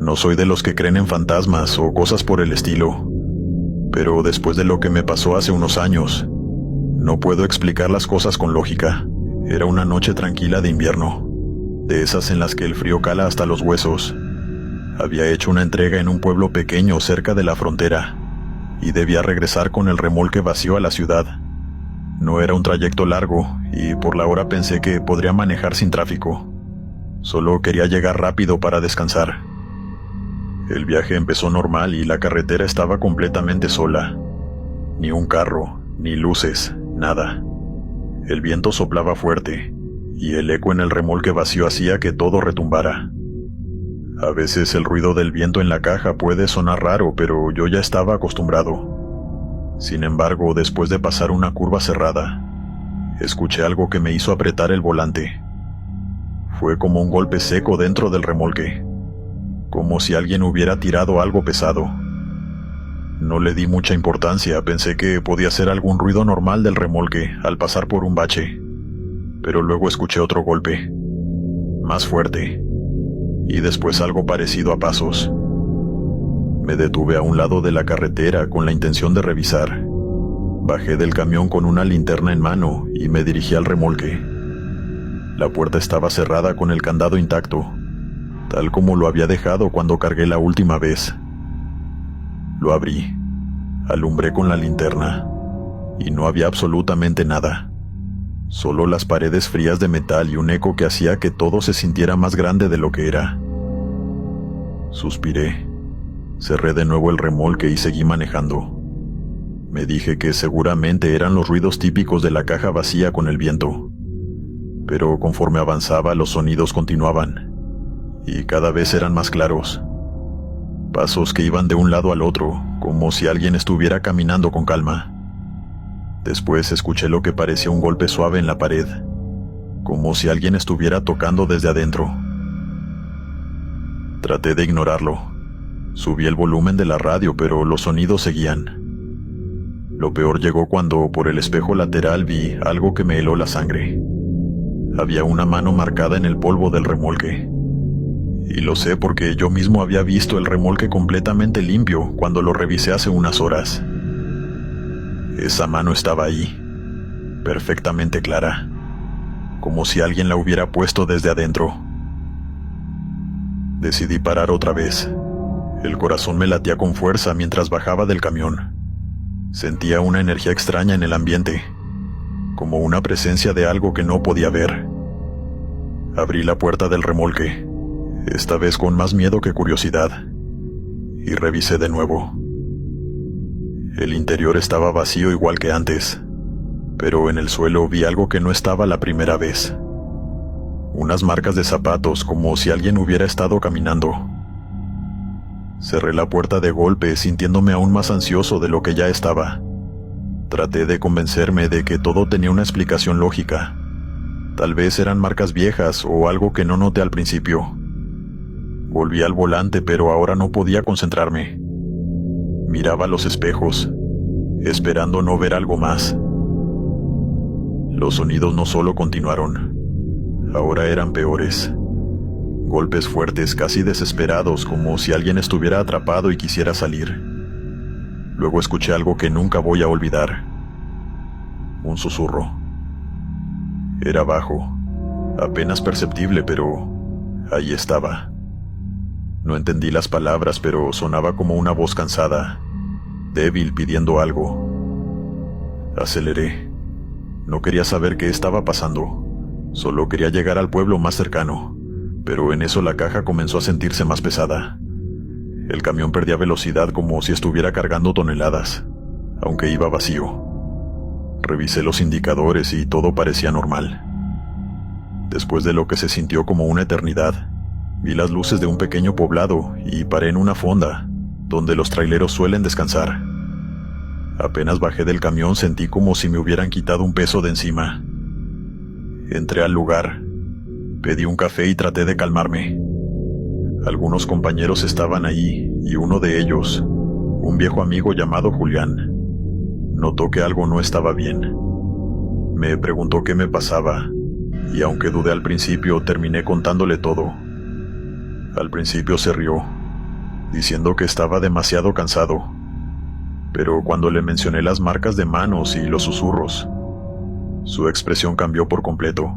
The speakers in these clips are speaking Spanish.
No soy de los que creen en fantasmas o cosas por el estilo, pero después de lo que me pasó hace unos años, no puedo explicar las cosas con lógica. Era una noche tranquila de invierno, de esas en las que el frío cala hasta los huesos. Había hecho una entrega en un pueblo pequeño cerca de la frontera, y debía regresar con el remolque vacío a la ciudad. No era un trayecto largo, y por la hora pensé que podría manejar sin tráfico. Solo quería llegar rápido para descansar. El viaje empezó normal y la carretera estaba completamente sola. Ni un carro, ni luces, nada. El viento soplaba fuerte, y el eco en el remolque vacío hacía que todo retumbara. A veces el ruido del viento en la caja puede sonar raro, pero yo ya estaba acostumbrado. Sin embargo, después de pasar una curva cerrada, escuché algo que me hizo apretar el volante. Fue como un golpe seco dentro del remolque, como si alguien hubiera tirado algo pesado. No le di mucha importancia, pensé que podía ser algún ruido normal del remolque al pasar por un bache, pero luego escuché otro golpe, más fuerte, y después algo parecido a pasos. Me detuve a un lado de la carretera con la intención de revisar. Bajé del camión con una linterna en mano y me dirigí al remolque. La puerta estaba cerrada con el candado intacto, tal como lo había dejado cuando cargué la última vez. Lo abrí, alumbré con la linterna, y no había absolutamente nada. Solo las paredes frías de metal y un eco que hacía que todo se sintiera más grande de lo que era. Suspiré, cerré de nuevo el remolque y seguí manejando. Me dije que seguramente eran los ruidos típicos de la caja vacía con el viento. Pero conforme avanzaba, los sonidos continuaban, y cada vez eran más claros. Pasos que iban de un lado al otro, como si alguien estuviera caminando con calma. Después escuché lo que parecía un golpe suave en la pared, como si alguien estuviera tocando desde adentro. Traté de ignorarlo. Subí el volumen de la radio, pero los sonidos seguían. Lo peor llegó cuando, por el espejo lateral, vi algo que me heló la sangre. Había una mano marcada en el polvo del remolque. Y lo sé porque yo mismo había visto el remolque completamente limpio cuando lo revisé hace unas horas. Esa mano estaba ahí, perfectamente clara, como si alguien la hubiera puesto desde adentro. Decidí parar otra vez. El corazón me latía con fuerza mientras bajaba del camión. Sentía una energía extraña en el ambiente, como una presencia de algo que no podía ver. Abrí la puerta del remolque, esta vez con más miedo que curiosidad, y revisé de nuevo. El interior estaba vacío igual que antes, pero en el suelo vi algo que no estaba la primera vez. Unas marcas de zapatos, como si alguien hubiera estado caminando. Cerré la puerta de golpe, sintiéndome aún más ansioso de lo que ya estaba. Traté de convencerme de que todo tenía una explicación lógica. Tal vez eran marcas viejas o algo que no noté al principio. Volví al volante, pero ahora no podía concentrarme. Miraba los espejos, esperando no ver algo más. Los sonidos no solo continuaron, ahora eran peores. Golpes fuertes, casi desesperados, como si alguien estuviera atrapado y quisiera salir. Luego escuché algo que nunca voy a olvidar. Un susurro. Era bajo, apenas perceptible, pero ahí estaba. No entendí las palabras, pero sonaba como una voz cansada, débil, pidiendo algo. Aceleré. No quería saber qué estaba pasando. Solo quería llegar al pueblo más cercano, pero en eso la caja comenzó a sentirse más pesada. El camión perdía velocidad como si estuviera cargando toneladas, aunque iba vacío. Revisé los indicadores y todo parecía normal. Después de lo que se sintió como una eternidad, vi las luces de un pequeño poblado y paré en una fonda, donde los traileros suelen descansar. Apenas bajé del camión sentí como si me hubieran quitado un peso de encima. Entré al lugar, pedí un café y traté de calmarme. Algunos compañeros estaban ahí y uno de ellos, un viejo amigo llamado Julián, notó que algo no estaba bien. Me preguntó qué me pasaba y aunque dudé al principio terminé contándole todo. Al principio se rió, diciendo que estaba demasiado cansado. Pero cuando le mencioné las marcas de manos y los susurros, su expresión cambió por completo.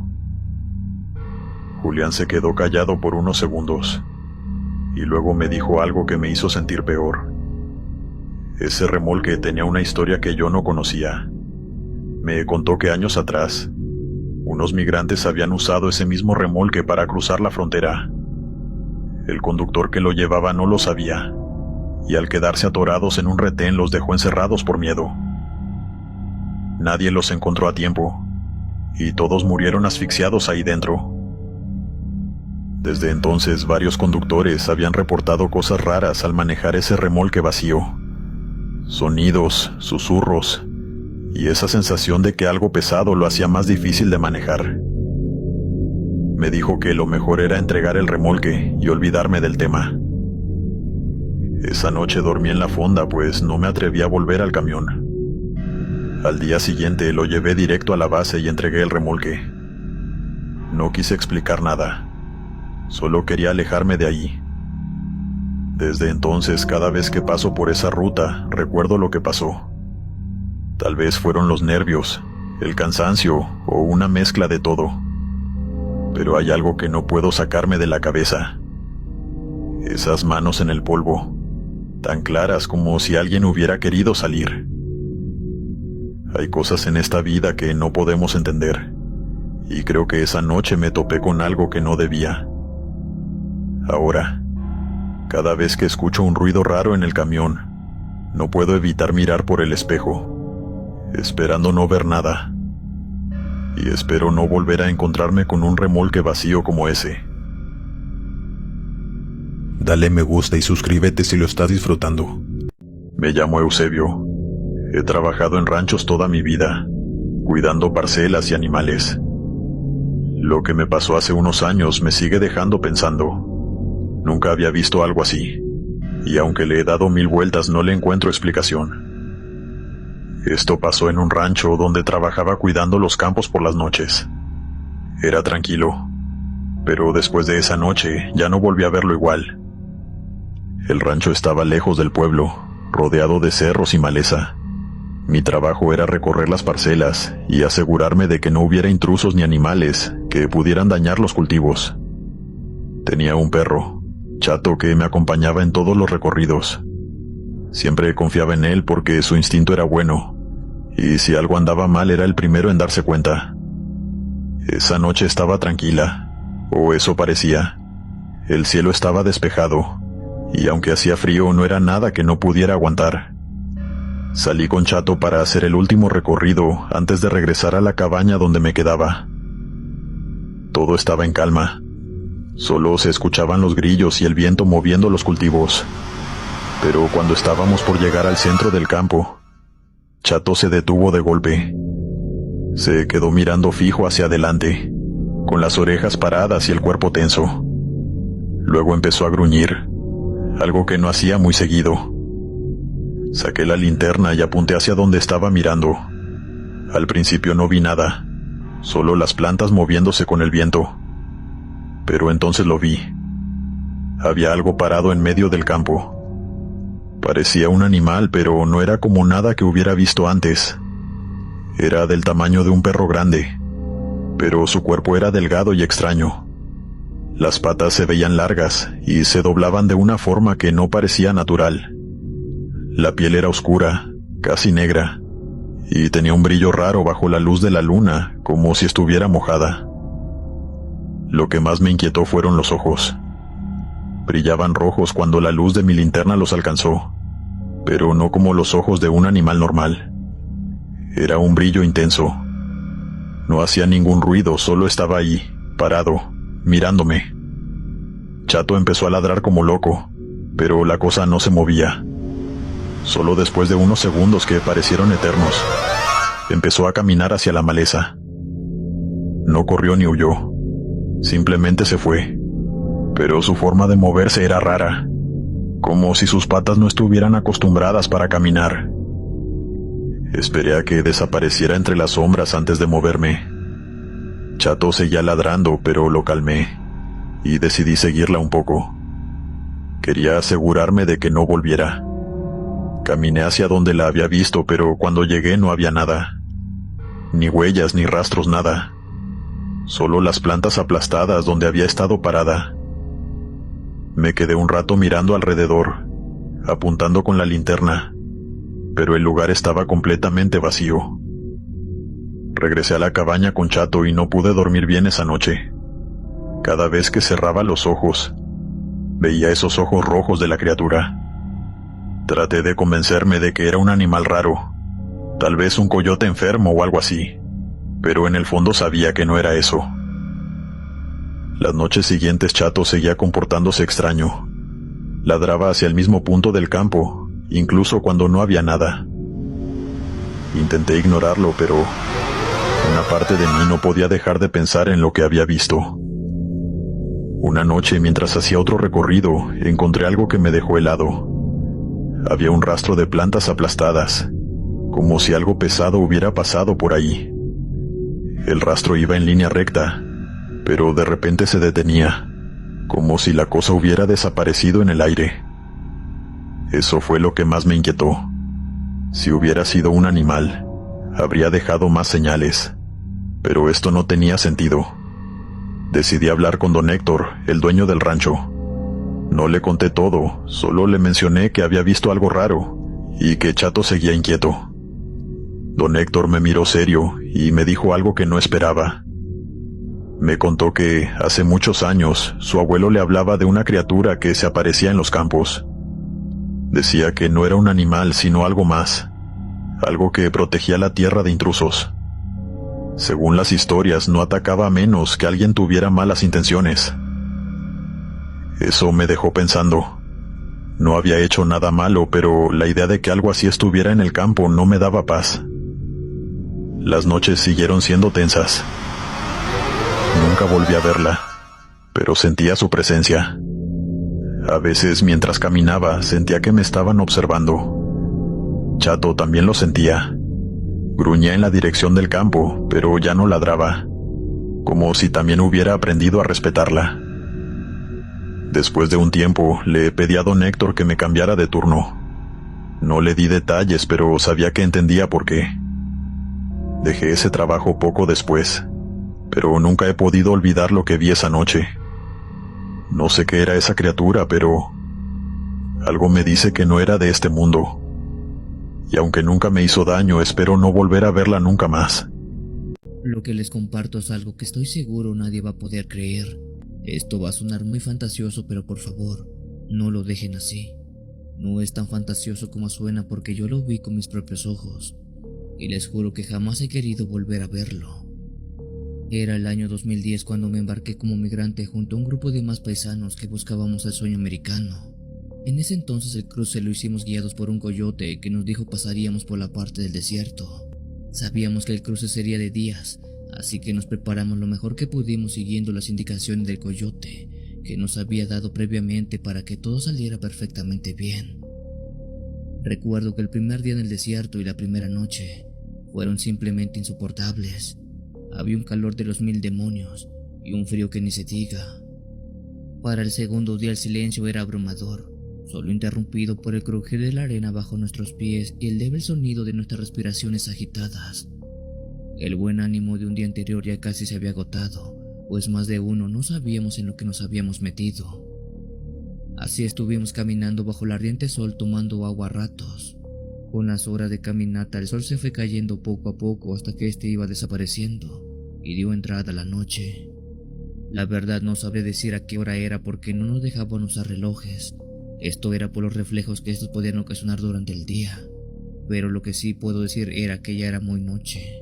Julián se quedó callado por unos segundos, y luego me dijo algo que me hizo sentir peor. Ese remolque tenía una historia que yo no conocía. Me contó que años atrás, unos migrantes habían usado ese mismo remolque para cruzar la frontera. El conductor que lo llevaba no lo sabía, y al quedarse atorados en un retén los dejó encerrados por miedo. Nadie los encontró a tiempo, y todos murieron asfixiados ahí dentro. Desde entonces varios conductores habían reportado cosas raras al manejar ese remolque vacío. Sonidos, susurros, y esa sensación de que algo pesado lo hacía más difícil de manejar. Me dijo que lo mejor era entregar el remolque y olvidarme del tema. Esa noche dormí en la fonda, pues no me atreví a volver al camión. Al día siguiente lo llevé directo a la base y entregué el remolque. No quise explicar nada, solo quería alejarme de ahí. Desde entonces, cada vez que paso por esa ruta, recuerdo lo que pasó. Tal vez fueron los nervios, el cansancio o una mezcla de todo. Pero hay algo que no puedo sacarme de la cabeza. Esas manos en el polvo, tan claras como si alguien hubiera querido salir. Hay cosas en esta vida que no podemos entender, y creo que esa noche me topé con algo que no debía. Ahora, cada vez que escucho un ruido raro en el camión, no puedo evitar mirar por el espejo, esperando no ver nada. Y espero no volver a encontrarme con un remolque vacío como ese. Dale me gusta y suscríbete si lo estás disfrutando. Me llamo Eusebio. He trabajado en ranchos toda mi vida, cuidando parcelas y animales. Lo que me pasó hace unos años me sigue dejando pensando. Nunca había visto algo así, y aunque le he dado 1000 vueltas no le encuentro explicación. Esto pasó en un rancho donde trabajaba cuidando los campos por las noches. Era tranquilo, pero después de esa noche ya no volví a verlo igual. El rancho estaba lejos del pueblo, rodeado de cerros y maleza. Mi trabajo era recorrer las parcelas y asegurarme de que no hubiera intrusos ni animales que pudieran dañar los cultivos. Tenía un perro, Chato, que me acompañaba en todos los recorridos. Siempre confiaba en él porque su instinto era bueno, y si algo andaba mal era el primero en darse cuenta. Esa noche estaba tranquila, o eso parecía. El cielo estaba despejado, y aunque hacía frío no era nada que no pudiera aguantar. Salí con Chato para hacer el último recorrido antes de regresar a la cabaña donde me quedaba. Todo estaba en calma. Solo se escuchaban los grillos y el viento moviendo los cultivos. Pero cuando estábamos por llegar al centro del campo, Chato se detuvo de golpe. Se quedó mirando fijo hacia adelante, con las orejas paradas y el cuerpo tenso. Luego empezó a gruñir, algo que no hacía muy seguido. Saqué la linterna y apunté hacia donde estaba mirando. Al principio no vi nada, solo las plantas moviéndose con el viento. Pero entonces lo vi. Había algo parado en medio del campo. Parecía un animal, pero no era como nada que hubiera visto antes. Era del tamaño de un perro grande, pero su cuerpo era delgado y extraño. Las patas se veían largas y se doblaban de una forma que no parecía natural. La piel era oscura, casi negra, y tenía un brillo raro bajo la luz de la luna, como si estuviera mojada. Lo que más me inquietó fueron los ojos. Brillaban rojos cuando la luz de mi linterna los alcanzó, pero no como los ojos de un animal normal. Era un brillo intenso. No hacía ningún ruido, solo estaba ahí, parado, mirándome. Chato empezó a ladrar como loco, pero la cosa no se movía. Solo después de unos segundos que parecieron eternos, empezó a caminar hacia la maleza. No corrió ni huyó, simplemente se fue. Pero su forma de moverse era rara, como si sus patas no estuvieran acostumbradas para caminar. Esperé a que desapareciera entre las sombras antes de moverme. Chato seguía ladrando, pero lo calmé, y decidí seguirla un poco. Quería asegurarme de que no volviera. Caminé hacia donde la había visto, pero cuando llegué no había nada. Ni huellas, ni rastros, nada. Solo las plantas aplastadas donde había estado parada. Me quedé un rato mirando alrededor, apuntando con la linterna, pero el lugar estaba completamente vacío. Regresé a la cabaña con Chato y no pude dormir bien esa noche. Cada vez que cerraba los ojos, veía esos ojos rojos de la criatura. Traté de convencerme de que era un animal raro, tal vez un coyote enfermo o algo así, pero en el fondo sabía que no era eso. Las noches siguientes Chato seguía comportándose extraño. Ladraba hacia el mismo punto del campo, incluso cuando no había nada. Intenté ignorarlo, pero una parte de mí no podía dejar de pensar en lo que había visto. Una noche, mientras hacía otro recorrido, encontré algo que me dejó helado. Había un rastro de plantas aplastadas, como si algo pesado hubiera pasado por ahí. El rastro iba en línea recta, pero de repente se detenía, como si la cosa hubiera desaparecido en el aire. Eso fue lo que más me inquietó. Si hubiera sido un animal, habría dejado más señales, pero esto no tenía sentido. Decidí hablar con don Héctor, el dueño del rancho. No le conté todo, solo le mencioné que había visto algo raro y que Chato seguía inquieto. Don Héctor me miró serio y me dijo algo que no esperaba. Me contó que, hace muchos años, su abuelo le hablaba de una criatura que se aparecía en los campos. Decía que no era un animal, sino algo más, algo que protegía la tierra de intrusos. Según las historias, no atacaba a menos que alguien tuviera malas intenciones. Eso me dejó pensando. No había hecho nada malo, pero la idea de que algo así estuviera en el campo no me daba paz. Las noches siguieron siendo tensas. Nunca volví a verla, pero sentía su presencia. A veces, mientras caminaba, sentía que me estaban observando. Chato también lo sentía. Gruñía en la dirección del campo, pero ya no ladraba, como si también hubiera aprendido a respetarla. Después de un tiempo, le pedí a don Héctor que me cambiara de turno. No le di detalles, pero sabía que entendía por qué. Dejé ese trabajo poco después, pero nunca he podido olvidar lo que vi esa noche. No sé qué era esa criatura, pero algo me dice que no era de este mundo. Y aunque nunca me hizo daño, espero no volver a verla nunca más. Lo que les comparto es algo que estoy seguro nadie va a poder creer. Esto va a sonar muy fantasioso, pero por favor, no lo dejen así. No es tan fantasioso como suena porque yo lo vi con mis propios ojos. Y les juro que jamás he querido volver a verlo. Era el año 2010 cuando me embarqué como migrante junto a un grupo de más paisanos que buscábamos el sueño americano. En ese entonces el cruce lo hicimos guiados por un coyote que nos dijo pasaríamos por la parte del desierto. Sabíamos que el cruce sería de días, así que nos preparamos lo mejor que pudimos siguiendo las indicaciones del coyote que nos había dado previamente para que todo saliera perfectamente bien. Recuerdo que el primer día en el desierto y la primera noche fueron simplemente insoportables. Había un calor de los 1000 demonios y un frío que ni se diga. Para el segundo día el silencio era abrumador, solo interrumpido por el crujir de la arena bajo nuestros pies y el débil sonido de nuestras respiraciones agitadas. El buen ánimo de un día anterior ya casi se había agotado, pues más de uno no sabíamos en lo que nos habíamos metido. Así estuvimos caminando bajo el ardiente sol tomando agua a ratos. Con las horas de caminata el sol se fue cayendo poco a poco hasta que este iba desapareciendo y dio entrada a la noche. La verdad no sabré decir a qué hora era porque no nos dejaban usar relojes. Esto era por los reflejos que estos podían ocasionar durante el día. Pero lo que sí puedo decir era que ya era muy noche.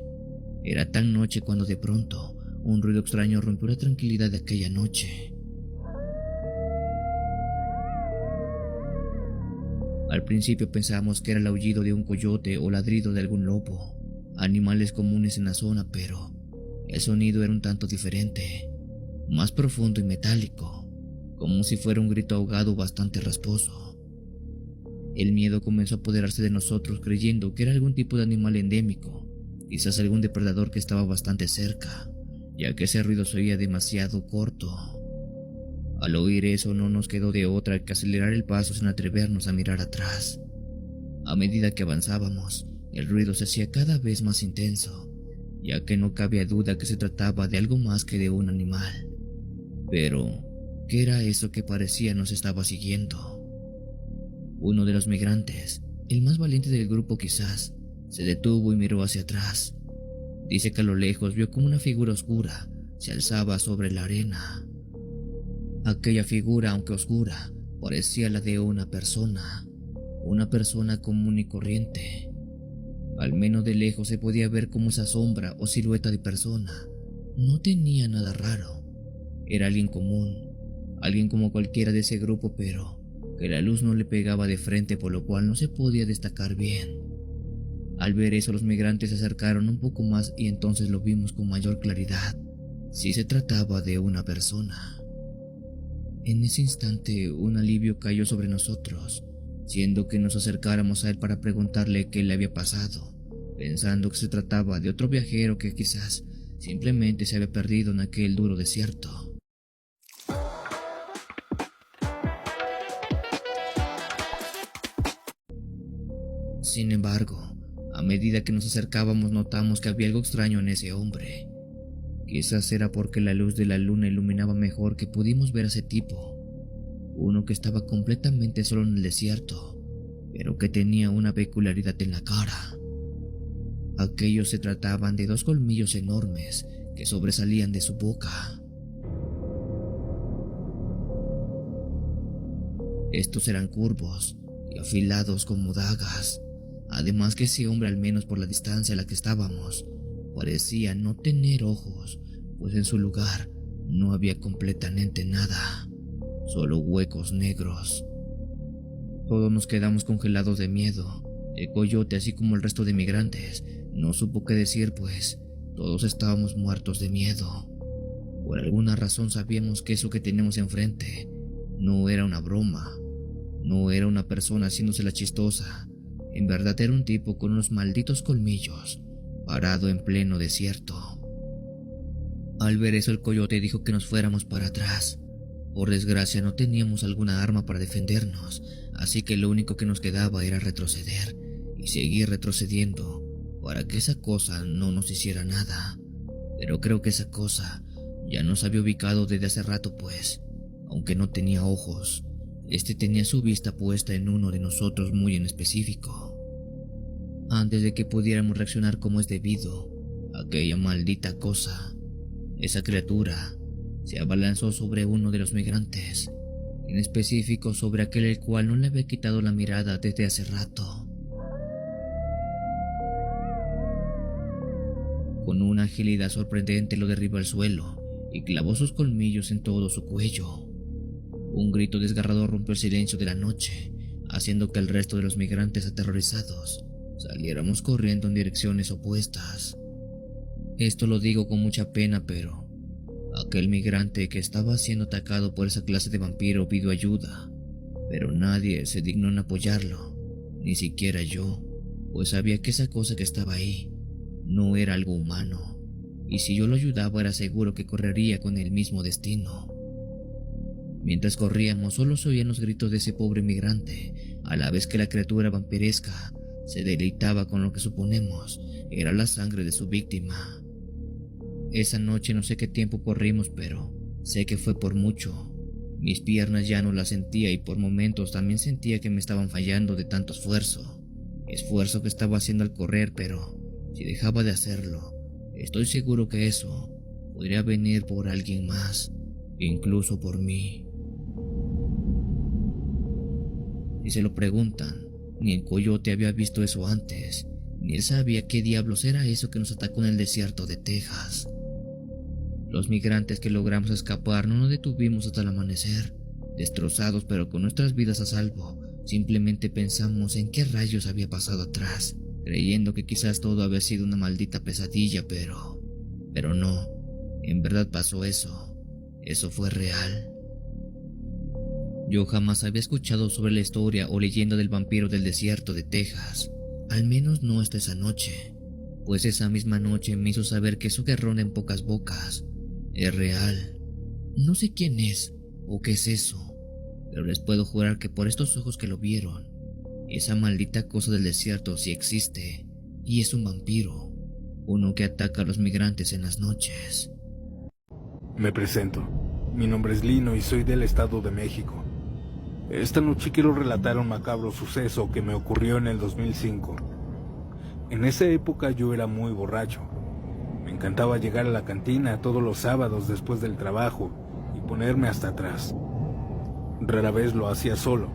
Era tan noche cuando de pronto un ruido extraño rompió la tranquilidad de aquella noche. Al principio pensábamos que era el aullido de un coyote o ladrido de algún lobo, animales comunes en la zona, pero el sonido era un tanto diferente, más profundo y metálico, como si fuera un grito ahogado bastante rasposo. El miedo comenzó a apoderarse de nosotros creyendo que era algún tipo de animal endémico, quizás algún depredador que estaba bastante cerca, ya que ese ruido se oía demasiado corto. Al oír eso no nos quedó de otra que acelerar el paso sin atrevernos a mirar atrás. A medida que avanzábamos, el ruido se hacía cada vez más intenso, ya que no cabía duda que se trataba de algo más que de un animal. Pero, ¿qué era eso que parecía nos estaba siguiendo? Uno de los migrantes, el más valiente del grupo quizás, se detuvo y miró hacia atrás. Dice que a lo lejos vio como una figura oscura se alzaba sobre la arena. Aquella figura, aunque oscura, parecía la de una persona común y corriente. Al menos de lejos se podía ver como esa sombra o silueta de persona. No tenía nada raro. Era alguien común, alguien como cualquiera de ese grupo, pero que la luz no le pegaba de frente, por lo cual no se podía destacar bien. Al ver eso, los migrantes se acercaron un poco más y entonces lo vimos con mayor claridad. Sí se trataba de una persona. En ese instante, un alivio cayó sobre nosotros, siendo que nos acercáramos a él para preguntarle qué le había pasado, pensando que se trataba de otro viajero que quizás simplemente se había perdido en aquel duro desierto. Sin embargo, a medida que nos acercábamos notamos que había algo extraño en ese hombre. Quizás era porque la luz de la luna iluminaba mejor que pudimos ver a ese tipo. Uno que estaba completamente solo en el desierto, pero que tenía una peculiaridad en la cara. Aquellos se trataban de 2 colmillos enormes que sobresalían de su boca. Estos eran curvos y afilados como dagas. Además que ese hombre, al menos por la distancia a la que estábamos, parecía no tener ojos, pues en su lugar no había completamente nada, solo huecos negros. Todos nos quedamos congelados de miedo. El coyote, así como el resto de migrantes, no supo qué decir, pues todos estábamos muertos de miedo. Por alguna razón sabíamos que eso que teníamos enfrente no era una broma, no era una persona haciéndose la chistosa. En verdad era un tipo con unos malditos colmillos, parado en pleno desierto. Al ver eso, el coyote dijo que nos fuéramos para atrás. Por desgracia no teníamos alguna arma para defendernos, así que lo único que nos quedaba era retroceder y seguir retrocediendo para que esa cosa no nos hiciera nada. Pero creo que esa cosa ya nos había ubicado desde hace rato, pues, aunque no tenía ojos, este tenía su vista puesta en uno de nosotros muy en específico. Antes de que pudiéramos reaccionar como es debido, aquella maldita cosa, esa criatura, se abalanzó sobre uno de los migrantes, en específico sobre aquel el cual no le había quitado la mirada desde hace rato. Con una agilidad sorprendente lo derribó al suelo y clavó sus colmillos en todo su cuello. Un grito desgarrador rompió el silencio de la noche, haciendo que el resto de los migrantes aterrorizados saliéramos corriendo en direcciones opuestas. Esto lo digo con mucha pena, pero aquel migrante que estaba siendo atacado por esa clase de vampiro pidió ayuda, pero nadie se dignó en apoyarlo, ni siquiera yo, pues sabía que esa cosa que estaba ahí no era algo humano, y si yo lo ayudaba era seguro que correría con el mismo destino. Mientras corríamos solo se oían los gritos de ese pobre migrante, a la vez que la criatura vampiresca se deleitaba con lo que suponemos era la sangre de su víctima. Esa noche no sé qué tiempo corrimos, pero sé que fue por mucho. Mis piernas ya no las sentía y por momentos también sentía que me estaban fallando de tanto esfuerzo que estaba haciendo al correr, pero si dejaba de hacerlo, estoy seguro que eso podría venir por alguien más, incluso por mí. Si se lo preguntan, ni el coyote había visto eso antes, ni él sabía qué diablos era eso que nos atacó en el desierto de Texas. Los migrantes que logramos escapar no nos detuvimos hasta el amanecer, destrozados pero con nuestras vidas a salvo. Simplemente pensamos en qué rayos había pasado atrás, creyendo que quizás todo había sido una maldita pesadilla, pero no, en verdad pasó eso fue real. Yo jamás había escuchado sobre la historia o leyenda del vampiro del desierto de Texas, al menos no hasta esa noche, pues esa misma noche me hizo saber que eso que ronda en pocas bocas es real. No sé quién es ¿O qué es eso? Pero les puedo jurar que por estos ojos que lo vieron, esa maldita cosa del desierto sí existe, y es un vampiro, uno que ataca a los migrantes en las noches. Me presento. Mi nombre es Lino y soy del Estado de México. Esta noche quiero relatar un macabro suceso que me ocurrió en el 2005. En esa época yo era muy borracho. Me encantaba llegar a la cantina todos los sábados después del trabajo y ponerme hasta atrás. Rara vez lo hacía solo.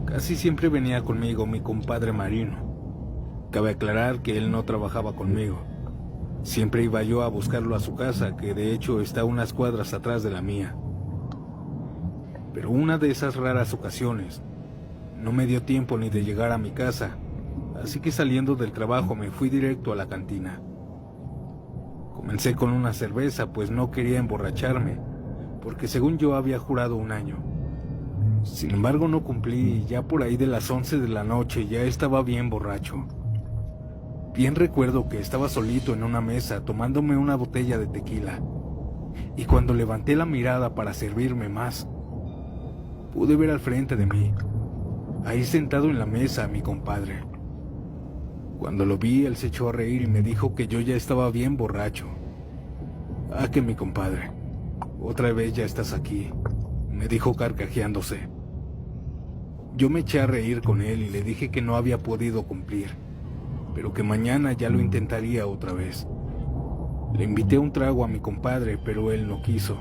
Casi siempre venía conmigo mi compadre Marino. Cabe aclarar que él no trabajaba conmigo. Siempre iba yo a buscarlo a su casa, que de hecho está a unas cuadras atrás de la mía. Pero una de esas raras ocasiones, no me dio tiempo ni de llegar a mi casa, así que saliendo del trabajo me fui directo a la cantina. Comencé con una cerveza, pues no quería emborracharme, porque según yo había jurado un año. Sin embargo no cumplí y ya por ahí de las 11 de la noche ya estaba bien borracho. Bien recuerdo que estaba solito en una mesa tomándome una botella de tequila, y cuando levanté la mirada para servirme más, pude ver al frente de mí, ahí sentado en la mesa, a mi compadre. Cuando lo vi, él se echó a reír y me dijo que yo ya estaba bien borracho. Ah, que mi compadre, otra vez ya estás aquí, me dijo carcajeándose. Yo me eché a reír con él y le dije que no había podido cumplir, pero que mañana ya lo intentaría otra vez. Le invité un trago a mi compadre, pero él no quiso.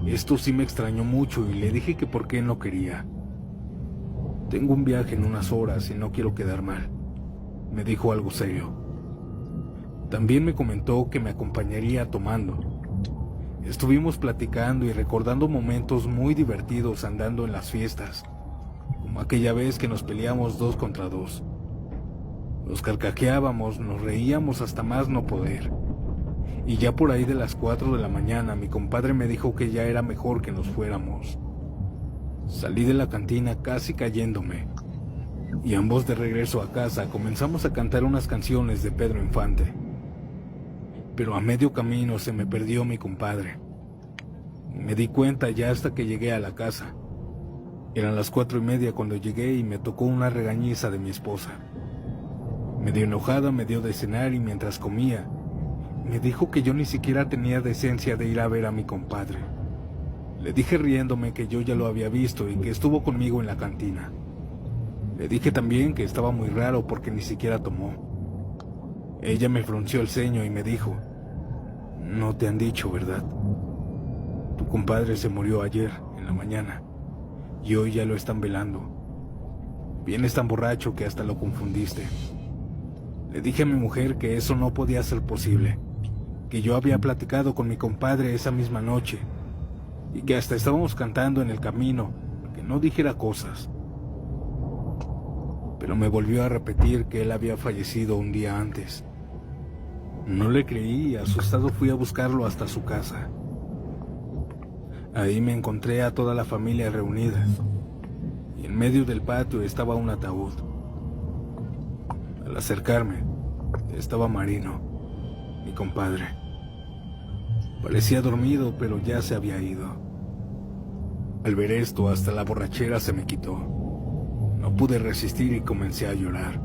Esto sí me extrañó mucho y le dije que por qué no quería. Tengo un viaje en unas horas y no quiero quedar mal, me dijo algo serio. También me comentó que me acompañaría tomando. Estuvimos platicando y recordando momentos muy divertidos andando en las fiestas, como aquella vez que nos peleamos 2 contra 2. Nos carcajeábamos, nos reíamos hasta más no poder. Y ya por ahí de las 4 de la mañana mi compadre me dijo que ya era mejor que nos fuéramos. Salí de la cantina casi cayéndome, y ambos de regreso a casa comenzamos a cantar unas canciones de Pedro Infante. Pero a medio camino se me perdió mi compadre. Me di cuenta ya hasta que llegué a la casa. Eran las 4:30 cuando llegué y me tocó una regañiza de mi esposa. Medio enojada me dio de cenar y mientras comía, me dijo que yo ni siquiera tenía decencia de ir a ver a mi compadre. Le dije riéndome que yo ya lo había visto y que estuvo conmigo en la cantina. Le dije también que estaba muy raro porque ni siquiera tomó. Ella me frunció el ceño y me dijo: "No te han dicho, ¿verdad? Tu compadre se murió ayer, en la mañana, y hoy ya lo están velando. Vienes tan borracho que hasta lo confundiste". Le dije a mi mujer que eso no podía ser posible, que yo había platicado con mi compadre esa misma noche, y que hasta estábamos cantando en el camino, que no dijera cosas. Pero me volvió a repetir que él había fallecido un día antes. No le creí y asustado fui a buscarlo hasta su casa. Ahí me encontré a toda la familia reunida, y en medio del patio estaba un ataúd. Al acercarme, estaba Marino, mi compadre. Parecía dormido, pero ya se había ido. Al ver esto, hasta la borrachera se me quitó. No pude resistir y comencé a llorar.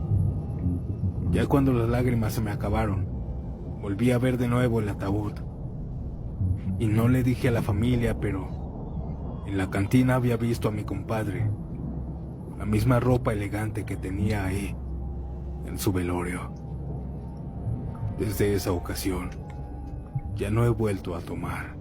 Ya cuando las lágrimas se me acabaron, volví a ver de nuevo el ataúd. Y no le dije a la familia, pero en la cantina había visto a mi compadre, la misma ropa elegante que tenía ahí, en su velorio. Desde esa ocasión, ya no he vuelto a tomar.